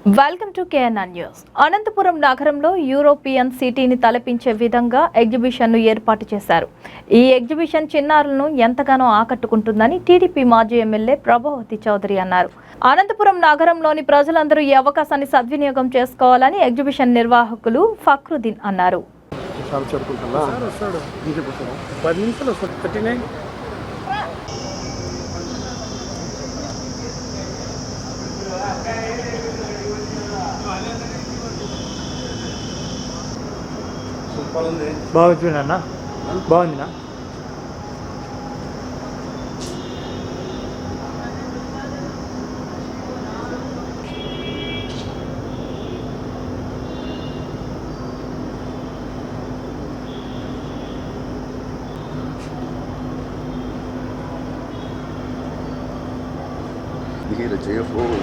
Welcome to KNR news. Anantapuram నగరంలో European సిటీని తలపించే విధంగా ఎగ్జిబిషన్ను ఏర్పాటు చేశారు. ఈ ఎగ్జిబిషన్ చిన్నారులను ఎంతగానో ఆకట్టుకుంటుందని టీడీపీ మాజీ ఎమ్మెల్యే ప్రభావతి చౌదరి అన్నారు. అనంతపురం నగరంలోని ప్రజలందరూ ఈ అవకాశాన్ని సద్వినియోగం చేసుకోవాలని ఎగ్జిబిషన్ నిర్వాహకులు ఫక్రుద్దీన్ అన్నారు. బాగుంటుందన్నా, బాగుందినా? Digeiro de fogo.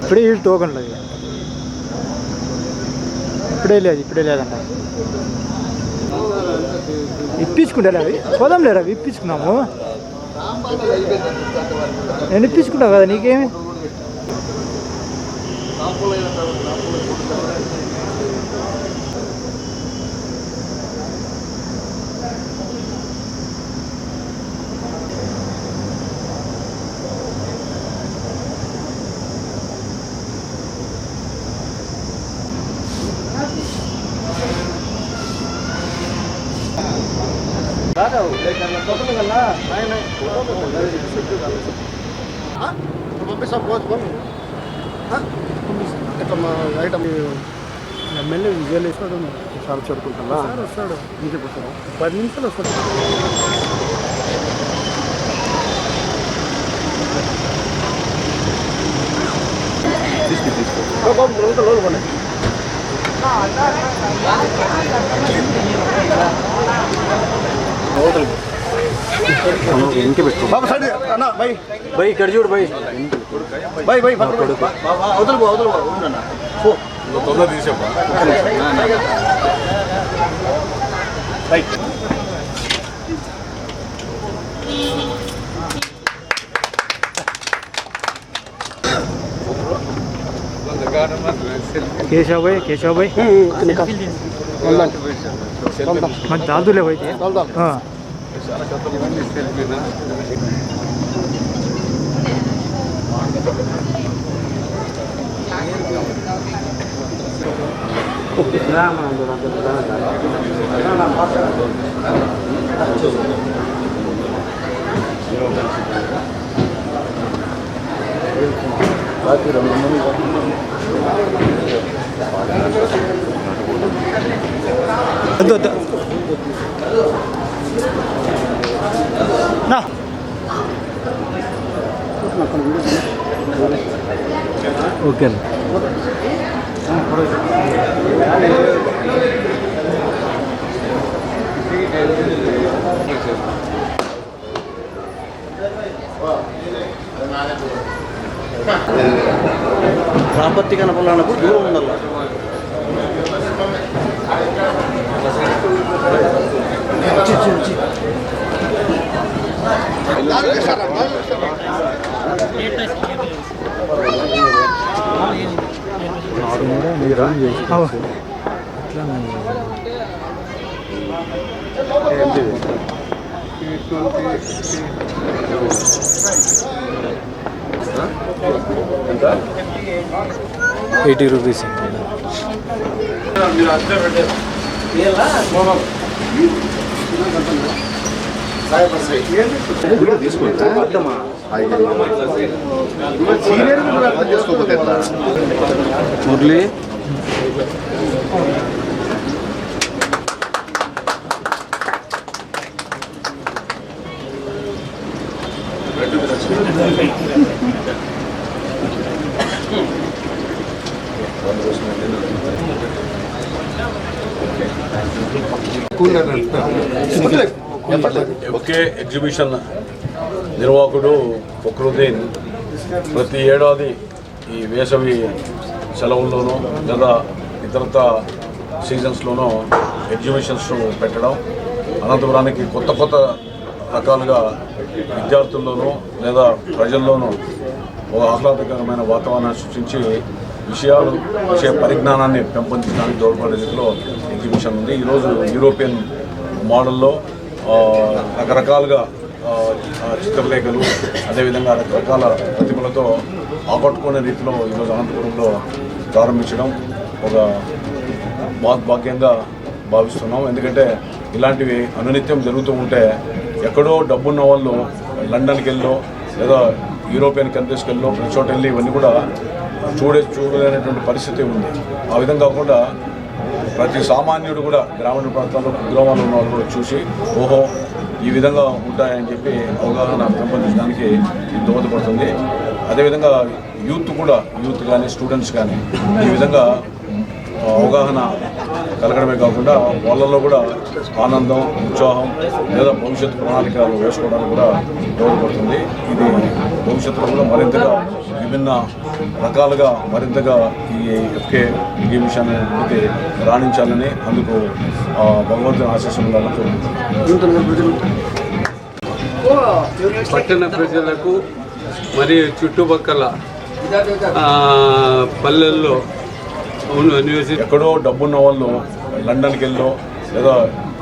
ఇప్పుడే వీళ్ళు టోకన్ లేదు, ఇప్పుడే లేదంట. ఇప్పించుకుంటా అవి పోదాం లేరు, అవి ఇప్పించుకున్నాము. నేను ఇప్పించుకుంటావు కదా, నీకేమి? ఎమ్మెల్యే విజయాలు వేసాడు, చాలా చదువుకుంటా వస్తాడు. ఇంటికి వస్తాడు, 10 నిమిషాలు వస్తాడు. ఇంటికి పెట్టు బాబా సైడ్ అన్న బై బై ఇక్కడ చూడు బై బై బై అవతల ఉండన్నా పో తొందర తీసేపా రైట్. కేశవ్ భాయ్ మరి దాల్దులే పోయి ఓకే. ప్రాపర్టీ కనపడాలకు దూరం ఉండాలి. ₹80. మీరు మురళి ఒకే ఎగ్జిబిషన్ నిర్వాహకుడు ఫక్రుద్దీన్ ప్రతి ఏడాది ఈ వేసవి సెలవుల్లోనూ లేదా ఇతరత సీజన్స్లోనూ ఎగ్జిబిషన్స్ పెట్టడం అనంతపురానికి కొత్త కొత్త రకాలుగా విద్యార్థుల్లోనూ లేదా ప్రజల్లోనూ ఒక ఆహ్లాదకరమైన వాతావరణాన్ని సృష్టించి విషయ పరిజ్ఞానాన్ని పెంపొందించడానికి దోహదపడే రీతిలో ఎగ్జిబిషన్ ఉంది. ఈరోజు యూరోపియన్ మోడల్లో రకరకాలుగా చిత్రలేఖలు అదేవిధంగా రకరకాల ప్రతిభలతో ఆకట్టుకునే రీతిలో ఈరోజు అనంతపురంలో ప్రారంభించడం ఒక భాగ్యంగా భావిస్తున్నాం. ఎందుకంటే ఇలాంటివి అనునిత్యం జరుగుతూ ఉంటే ఎక్కడో డబ్బున్న వాళ్ళు లండన్కి వెళ్ళో లేదా యూరోపియన్ కంట్రీస్కి వెళ్ళో ప్రతి చోట వెళ్ళి ఇవన్నీ కూడా చూడలేనటువంటి పరిస్థితి ఉంది. ఆ విధంగా కాకుండా ప్రతి సామాన్యుడు కూడా గ్రామీణ ప్రాంతాల్లో కుగ్రామాల్లో ఉన్న వాళ్ళు కూడా చూసి ఓహో ఈ విధంగా ఉంటాయని చెప్పి అవగాహన పెంపొందించడానికి ఇది దోహదపడుతుంది. అదేవిధంగా యూత్ కానీ స్టూడెంట్స్ కానీ ఈ విధంగా అవగాహన కలగడమే కాకుండా వాళ్ళల్లో కూడా ఆనందం, ఉత్సాహం లేదా భవిష్యత్తు ప్రణాళికలు వేసుకోవడానికి కూడా దోహదపడుతుంది. ఇది భవిష్యత్తులో కూడా మరింతగా విభిన్న రకాలుగా మరింతగా ఈ ఎఫ్కే ఎగ్జిబిషన్ అనేది రాణించాలని అందుకు భగవంతుని ఆశీస్సులను కోరుకుంటున్నాను. పట్టణ ప్రజలకు మరియు చుట్టుపక్కల పల్లెల్లో ఎక్కడో డబ్బున్న వాళ్ళు లండన్కి వెళ్ళో లేదా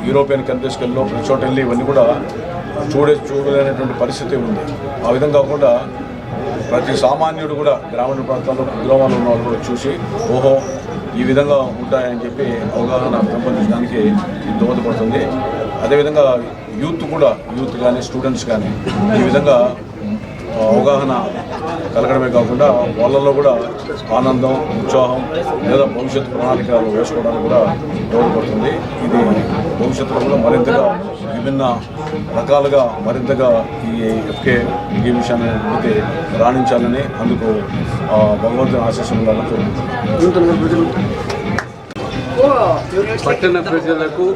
యూరోపియన్ కంట్రీస్కి వెళ్ళో ప్రతి చోట వెళ్ళి ఇవన్నీ కూడా చూడలేనటువంటి పరిస్థితి ఉంది. ఆ విధంగా కాకుండా ప్రతి సామాన్యుడు కూడా గ్రామీణ ప్రాంతాల్లో కుగ్రామాల్లో ఉన్న వాళ్ళు కూడా చూసి ఓహో ఈ విధంగా ఉంటాయని చెప్పి అవగాహన పెంపొందించడానికి ఇది దోహదపడుతుంది. అదేవిధంగా యూత్ కానీ స్టూడెంట్స్ కానీ ఈ విధంగా అవగాహన కలగడమే కాకుండా వాళ్ళల్లో కూడా ఆనందం, ఉత్సాహం లేదా భవిష్యత్తు ప్రణాళికలు వేసుకోవడానికి కూడా దోహదపడుతుంది. ఇది భవిష్యత్తులో కూడా మరింతగా విభిన్న రకాలుగా మరింతగా ఈ ఎఫ్కే ఎగ్జిబిషన్ అనేది రాణించాలని అందుకు భగవంతుని ఆశీస్సులను కోరుకుంటున్నాను. పట్టణ ప్రజలకు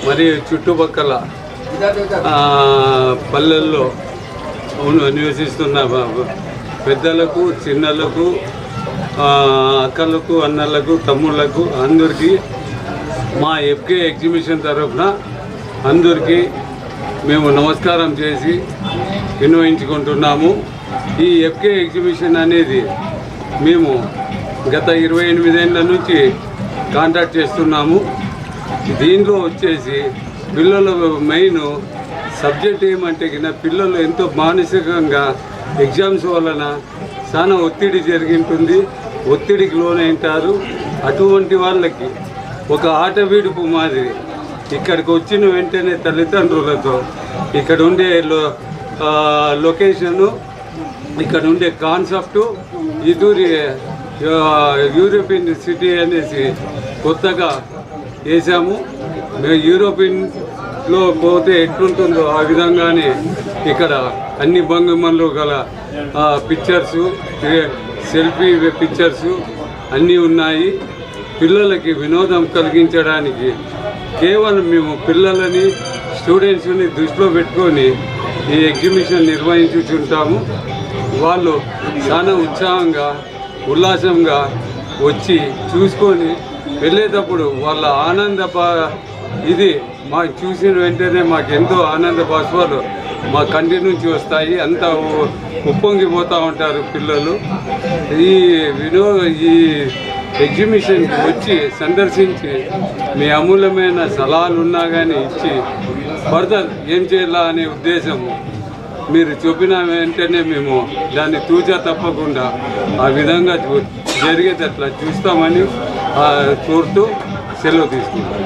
మరియు చుట్టుపక్కల పల్లెల్లో నివసిస్తున్న పెద్దలకు, చిన్నలకు, అక్కలకు, అన్నలకు, తమ్ముళ్లకు అందరికీ మా ఎఫ్కే ఎగ్జిబిషన్ తరఫున అందరికీ మేము నమస్కారం చేసి విన్నవించుకుంటున్నాము. ఈ ఎఫ్కే ఎగ్జిబిషన్ అనేది మేము గత 28 ఏళ్ళ నుంచి కాంటాక్ట్ చేస్తున్నాము. దీంట్లో వచ్చేసి పిల్లల మెయిన్ సబ్జెక్ట్ ఏమంటే పిల్లలు ఎంతో మానసికంగా ఎగ్జామ్స్ వలన చాలా ఒత్తిడి జరిగింటుంది, ఒత్తిడికి లోనైంటారు. అటువంటి వాళ్ళకి ఒక ఆట విడుపు మాదిరి ఇక్కడికి వచ్చిన వెంటనే తల్లిదండ్రులతో ఇక్కడ ఉండే లొకేషను, ఇక్కడ ఉండే కాన్సెప్టు, ఇది యూరోపియన్ సిటీ అనేసి కొత్తగా వేసాము. మేము యూరోపియన్లో పోతే ఎట్లుంటుందో ఆ విధంగానే ఇక్కడ అన్ని భంగిమల్లో గల పిక్చర్సు, సెల్ఫీ పిక్చర్సు అన్నీ ఉన్నాయి. పిల్లలకి వినోదం కలిగించడానికి కేవలం మేము పిల్లలని, స్టూడెంట్స్ని దృష్టిలో పెట్టుకొని ఈ ఎగ్జిబిషన్ నిర్వహించుతుంటాము. వాళ్ళు చాలా ఉత్సాహంగా, ఉల్లాసంగా వచ్చి చూసుకొని వెళ్ళేటప్పుడు వాళ్ళ ఇది చూసిన వెంటనే మాకు ఎంతో ఆనంద బాష్పాలు మా కంటి నుంచి వస్తాయి. అంతా ఉప్పొంగిపోతూ ఉంటారు పిల్లలు. ఈ ఎగ్జిబిషన్కి వచ్చి సందర్శించి మీ అమూల్యమైన సలహాలు ఉన్నా కానీ ఇచ్చి ఫర్దర్ ఏం చేయాలా అనే ఉద్దేశము మీరు చెప్పిన వెంటనే మేము దాన్ని తూచా తప్పకుండా ఆ విధంగా జరిగేటట్లా చూస్తామని కోరుతూ సెలవు తీసుకుంటాం.